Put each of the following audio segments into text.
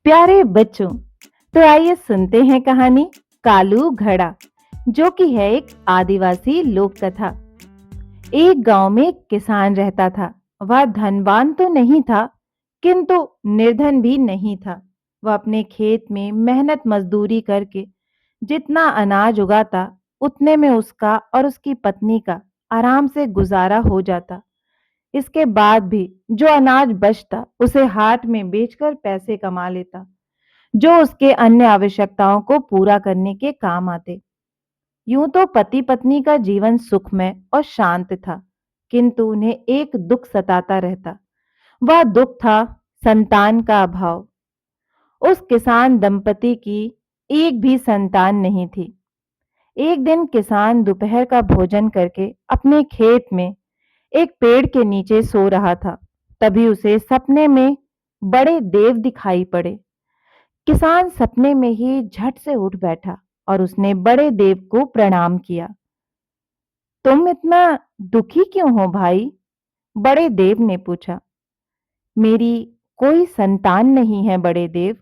प्यारे बच्चों, तो आइए सुनते हैं कहानी कालू घड़ा, जो कि है एक आदिवासी लोक कथा। एक गांव में एक किसान रहता था। वह धनवान तो नहीं था, किंतु निर्धन भी नहीं था। वह अपने खेत में मेहनत मजदूरी करके जितना अनाज उगाता, उतने में उसका और उसकी पत्नी का आराम से गुजारा हो जाता। इसके बाद भी जो अनाज बचता, उसे हाट में बेचकर पैसे कमा लेता, जो उसके अन्य आवश्यकताओं को पूरा करने के काम आते। यूं तो पति पत्नी का जीवन सुखमय और शांत था, किंतु उन्हें एक दुख सताता रहता। वह दुख था संतान का अभाव। उस किसान दंपति की एक भी संतान नहीं थी। एक दिन किसान दोपहर का भोजन करके अपने खेत में एक पेड़ के नीचे सो रहा था। तभी उसे सपने में बड़े देव दिखाई पड़े। किसान सपने में ही झट से उठ बैठा और उसने बड़े देव को प्रणाम किया। तुम इतना दुखी क्यों हो भाई? बड़े देव ने पूछा। मेरी कोई संतान नहीं है बड़े देव,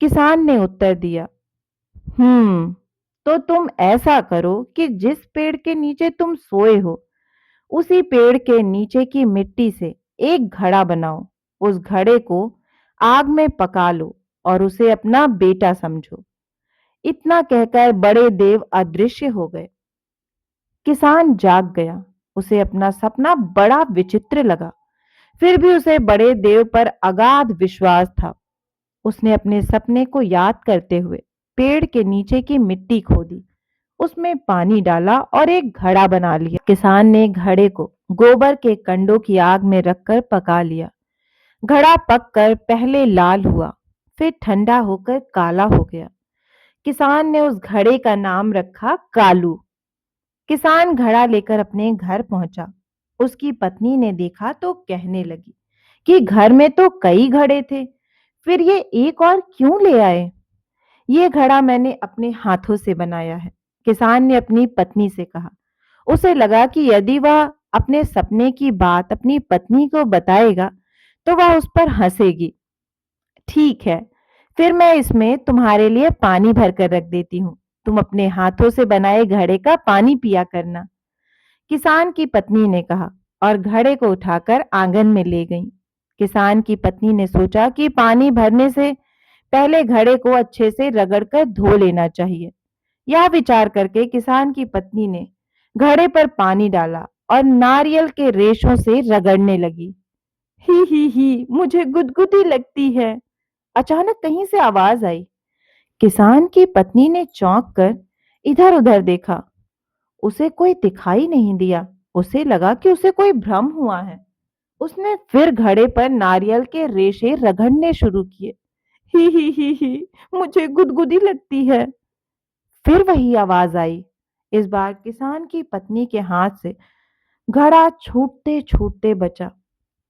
किसान ने उत्तर दिया। तो तुम ऐसा करो कि जिस पेड़ के नीचे तुम सोए हो, उसी पेड़ के नीचे की मिट्टी से एक घड़ा बनाओ। उस घड़े को आग में पका लो और उसे अपना बेटा समझो। इतना कहकर बड़े देव अदृश्य हो गए। किसान जाग गया। उसे अपना सपना बड़ा विचित्र लगा, फिर भी उसे बड़े देव पर अगाध विश्वास था। उसने अपने सपने को याद करते हुए पेड़ के नीचे की मिट्टी खोदी, उसमें पानी डाला और एक घड़ा बना लिया। किसान ने घड़े को गोबर के कंडों की आग में रखकर पका लिया। घड़ा पककर पहले लाल हुआ, फिर ठंडा होकर काला हो गया। किसान ने उस घड़े का नाम रखा कालू। किसान घड़ा लेकर अपने घर पहुंचा। उसकी पत्नी ने देखा तो कहने लगी कि घर में तो कई घड़े थे, फिर ये एक और क्यों ले आए? ये घड़ा मैंने अपने हाथों से बनाया है, किसान ने अपनी पत्नी से कहा। उसे लगा कि यदि वह अपने सपने की बात अपनी पत्नी को बताएगा, तो वह उस पर हंसेगी। ठीक है, फिर मैं इसमें तुम्हारे लिए पानी भरकर रख देती हूँ। तुम अपने हाथों से बनाए घड़े का पानी पिया करना, किसान की पत्नी ने कहा और घड़े को उठाकर आंगन में ले गई। किसान की पत्नी ने सोचा कि पानी भरने से पहले घड़े को अच्छे से रगड़कर धो लेना चाहिए। यह विचार करके किसान की पत्नी ने घड़े पर पानी डाला और नारियल के रेशों से रगड़ने लगी। ही, मुझे गुदगुदी लगती है। अचानक कहीं से आवाज आई। किसान की पत्नी ने चौंक कर इधर उधर देखा। उसे कोई दिखाई नहीं दिया। उसे लगा कि उसे कोई भ्रम हुआ है। उसने फिर घड़े पर नारियल के रेशे रगड़ने शुरू किए। ही, मुझे गुदगुदी लगती है। फिर वही आवाज आई। इस बार किसान की पत्नी के हाथ से घड़ा छूटते छूटते बचा।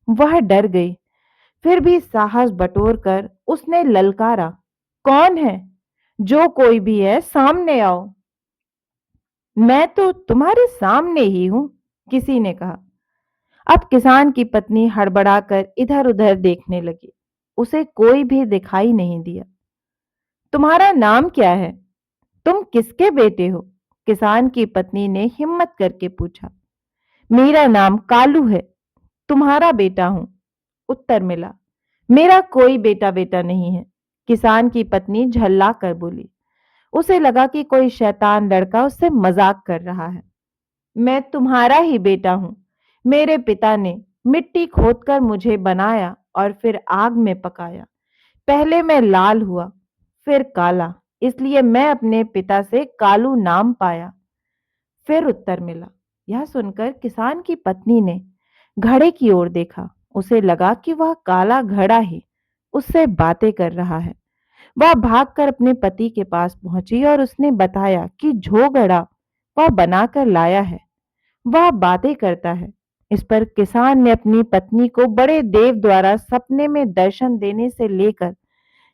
वह डर गई, फिर भी साहस बटोर कर उसने ललकारा। कौन है? जो कोई भी है, सामने आओ। मैं तो तुम्हारे सामने ही हूं, किसी ने कहा। अब किसान की पत्नी हड़बड़ाकर इधर उधर देखने लगी। उसे कोई भी दिखाई नहीं दिया। तुम्हारा नाम क्या है? तुम किसके बेटे हो? किसान की पत्नी ने हिम्मत करके पूछा। मेरा नाम कालू है, तुम्हारा बेटा हूं, उत्तर मिला। मेरा कोई बेटा बेटा नहीं है, किसान की पत्नी झल्ला कर बोली। उसे लगा कि कोई शैतान लड़का उससे मजाक कर रहा है। मैं तुम्हारा ही बेटा हूं। मेरे पिता ने मिट्टी खोदकर मुझे बनाया और फिर आग में पकाया। पहले मैं लाल हुआ, फिर काला, इसलिए मैं अपने पिता से कालू नाम पाया, फिर उत्तर मिला। यह सुनकर किसान की पत्नी ने घड़े की ओर देखा। उसे लगा कि वह काला घड़ा ही उससे बातें कर रहा है। वह भागकर अपने पति के पास पहुंची और उसने बताया कि जो घड़ा वह बनाकर लाया है, वह बातें करता है। इस पर किसान ने अपनी पत्नी को बड़े देव द्वारा सपने में दर्शन देने से लेकर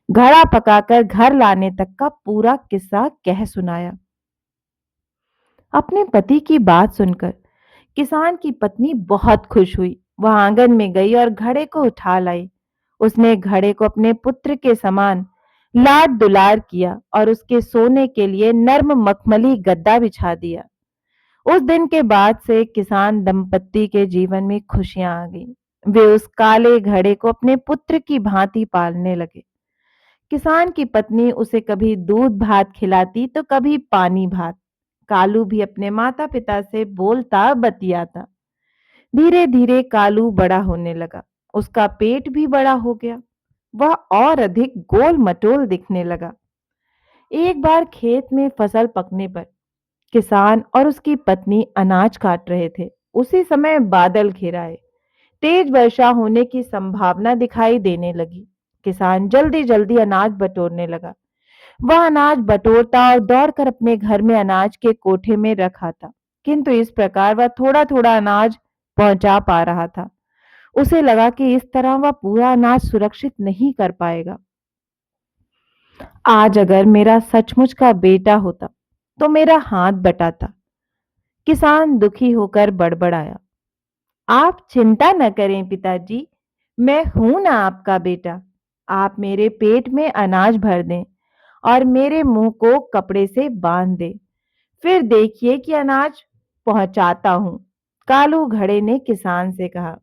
घड़ा पकाकर घर लाने तक का पूरा किस्सा कह सुनाया। अपने पति की बात सुनकर किसान की पत्नी बहुत खुश हुई। वह आंगन में गई और घड़े को उठा लाई। उसने घड़े को अपने पुत्र के समान लाड दुलार किया और उसके सोने के लिए नर्म मखमली गद्दा बिछा दिया। उस दिन के बाद से किसान दंपत्ति के जीवन में खुशियां आ गई। वे उस काले घड़े को अपने पुत्र की भांति पालने लगे। किसान की पत्नी उसे कभी दूध भात खिलाती तो कभी पानी भात। कालू भी अपने माता पिता से बोलता बतियाता। धीरे धीरे कालू बड़ा होने लगा। उसका पेट भी बड़ा हो गया। वह और अधिक गोल मटोल दिखने लगा। एक बार खेत में फसल पकने पर किसान और उसकी पत्नी अनाज काट रहे थे। उसी समय बादल घिर आए। तेज वर्षा होने की संभावना दिखाई देने लगी। किसान जल्दी जल्दी अनाज बटोरने लगा। वह अनाज बटोरता और दौड़कर अपने घर में अनाज के कोठे में रखा था। किंतु इस प्रकार वह थोड़ा थोड़ा अनाज पहुंचा पा रहा था। उसे लगा कि इस तरह वह पूरा अनाज सुरक्षित नहीं कर पाएगा। आज अगर मेरा सचमुच का बेटा होता तो मेरा हाथ बटाता। किसान दुखी होकर बड़बड़ाया। आप चिंता न करें पिताजी, मैं हूं ना आपका बेटा। आप मेरे पेट में अनाज भर दें और मेरे मुंह को कपड़े से बांध दें। फिर देखिए कि अनाज पहुंचाता हूं। कालू घड़े ने किसान से कहा।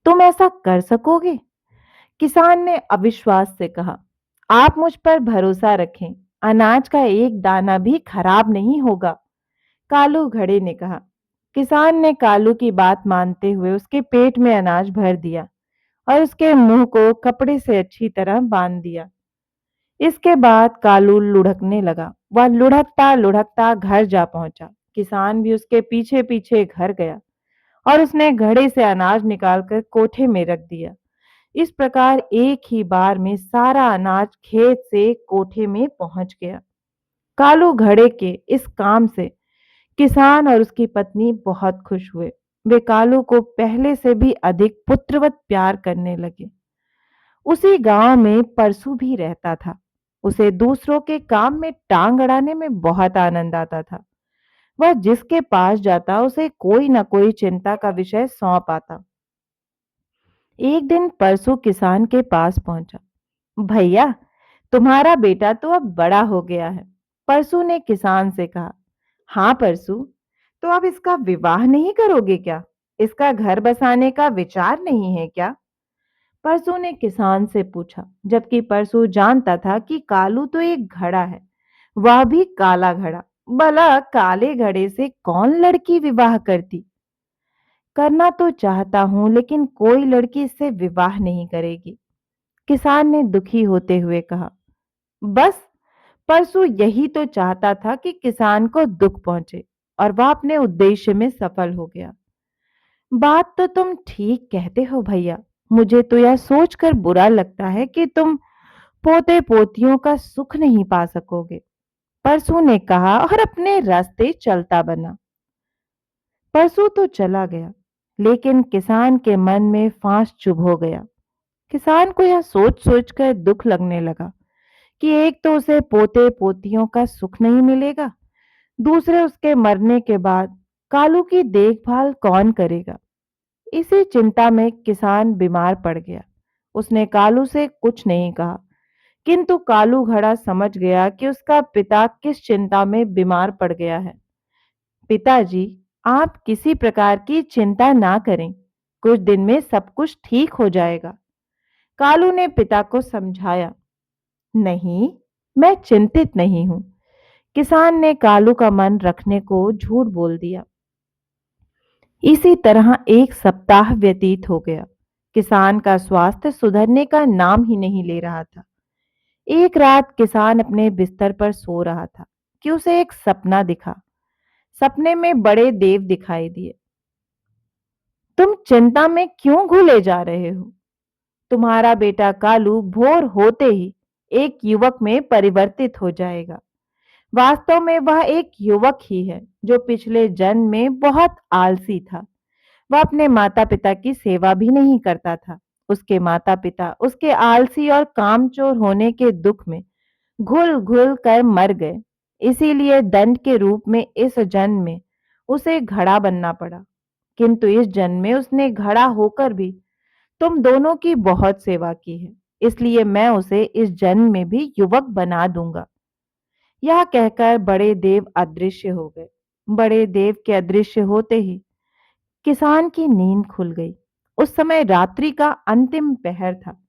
तुम ऐसा कर सकोगे? किसान ने अविश्वास से कहा। आप मुझ पर भरोसा रखें, अनाज का एक दाना भी खराब नहीं होगा। कालू घड़े ने कहा। किसान ने कालू की बात मानते हुए उसके पेट में अनाज भर दिया और उसके मुंह को कपड़े से अच्छी तरह बांध दिया। इसके बाद कालू लुढ़कने लगा। वह लुढ़कता लुढ़कता घर जा पहुंचा। किसान भी उसके पीछे पीछे घर गया और उसने घड़े से अनाज निकालकर कोठे में रख दिया। इस प्रकार एक ही बार में सारा अनाज खेत से कोठे में पहुंच गया। कालू घड़े के इस काम से किसान और उसकी पत्नी बहुत खुश हुए। वे कालू को पहले से भी अधिक पुत्रवत प्यार करने लगे। उसी गांव में परसू भी रहता था। उसे दूसरों के काम में टांग अड़ाने में बहुत आनंद आता था। वह जिसके पास जाता उसे कोई न कोई चिंता का विषय सौंप आता। एक दिन परसू किसान के पास पहुंचा। भैया, तुम्हारा बेटा तो अब बड़ा हो गया है। परसू ने किसान से कहा। हाँ परसू, तो अब इसका विवाह नहीं करोगे क्या? इसका घर बसाने का विचार नहीं है क्या? परसू ने किसान से पूछा, जबकि परसू जानता था कि कालू तो एक घड़ा है, वह भी काला घड़ा। भला काले घड़े से कौन लड़की विवाह करती? करना तो चाहता हूं, लेकिन कोई लड़की इससे विवाह नहीं करेगी। किसान ने दुखी होते हुए कहा। बस परसू यही तो चाहता था कि किसान को दुख पहुंचे और वह अपने उद्देश्य में सफल हो गया। बात तो तुम ठीक कहते हो भैया। मुझे तो यह सोचकर बुरा लगता है कि तुम पोते पोतियों का सुख नहीं पा सकोगे। परसू ने कहा और अपने रास्ते चलता बना। परसू तो चला गया, लेकिन किसान के मन में फांस चुभ हो गया। किसान को यह सोच सोच कर दुख लगने लगा कि एक तो उसे पोते पोतियों का सुख नहीं मिलेगा, दूसरे उसके मरने के बाद कालू की देखभाल कौन करेगा। इसी चिंता में किसान बीमार पड़ गया। उसने कालू से कुछ नहीं कहा, किंतु कालू घड़ा समझ गया कि उसका पिता किस चिंता में बीमार पड़ गया है। पिताजी, आप किसी प्रकार की चिंता ना करें, कुछ दिन में सब कुछ ठीक हो जाएगा। कालू ने पिता को समझाया। नहीं, मैं चिंतित नहीं हूं। किसान ने कालू का मन रखने को झूठ बोल दिया। इसी तरह एक सप्ताह व्यतीत हो गया। किसान का स्वास्थ्य सुधरने का नाम ही नहीं ले रहा था। एक रात किसान अपने बिस्तर पर सो रहा था कि उसे एक सपना दिखा। सपने में बड़े देव दिखाई दिए। तुम चिंता में क्यों घुले जा रहे हो? तुम्हारा बेटा कालू भोर होते ही एक युवक में परिवर्तित हो जाएगा। वास्तव में वह एक युवक ही है जो पिछले जन्म में बहुत आलसी था। वह अपने माता पिता की सेवा भी नहीं करता था। उसके माता पिता उसके आलसी और कामचोर होने के दुख में घुल घुल कर मर गए। इसीलिए दंड के रूप में इस जन्म में उसे घड़ा बनना पड़ा। किंतु इस जन्म में उसने घड़ा होकर भी तुम दोनों की बहुत सेवा की है, इसलिए मैं उसे इस जन्म में भी युवक बना दूंगा। यह कहकर बड़े देव अदृश्य हो गए। बड़े देव के अदृश्य होते ही किसान की नींद खुल गई। उस समय रात्रि का अंतिम पहर था।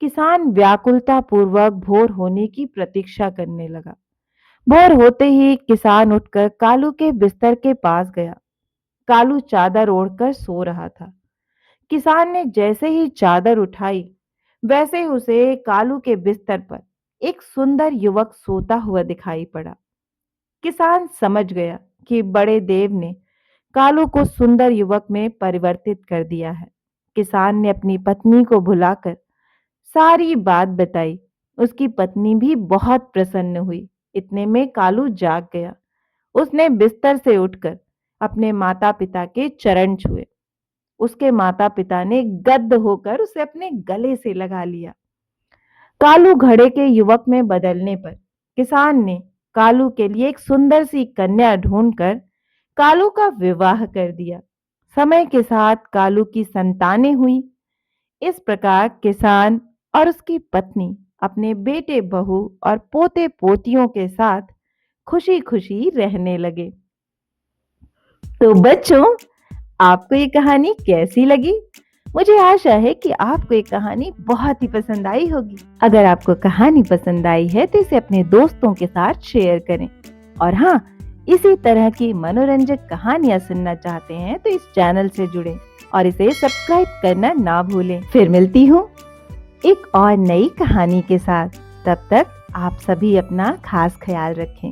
किसान व्याकुलता पूर्वक भोर होने की प्रतीक्षा करने लगा। भोर होते ही किसान उठकर कालू के बिस्तर के पास गया। कालू चादर ओढ़कर सो रहा था। किसान ने जैसे ही चादर उठाई, वैसे ही उसे कालू के बिस्तर पर एक सुंदर युवक सोता हुआ दिखाई पड़ा। किसान समझ गया कि बड़े देव ने कालू को सुंदर युवक में परिवर्तित कर दिया है। किसान ने अपनी पत्नी को बुलाकर सारी बात बताई। उसकी पत्नी भी बहुत प्रसन्न हुई। इतने में कालू जाग गया। उसने बिस्तर से उठकर अपने माता पिता के चरण छुए। उसके माता पिता ने गद्द होकर उसे अपने गले से लगा लिया। कालू घड़े के युवक में बदलने पर किसान ने कालू के लिए एक सुंदर सी कन्या ढूंढकर कालू का विवाह कर दिया। समय के साथ कालू की संतानें हुई। इस प्रकार किसान और उसकी पत्नी अपने बेटे बहू और पोते पोतियों के साथ खुशी खुशी रहने लगे। तो बच्चों, आपको ये कहानी कैसी लगी? मुझे आशा है कि आपको ये कहानी बहुत ही पसंद आई होगी। अगर आपको कहानी पसंद आई है तो इसे अपने दोस्तों के साथ शेयर करें। और हाँ, इसी तरह की मनोरंजक कहानियां सुनना चाहते हैं तो इस चैनल से जुड़ें और इसे सब्सक्राइब करना ना भूलें। फिर मिलती हूँ एक और नई कहानी के साथ। तब तक आप सभी अपना खास ख्याल रखें।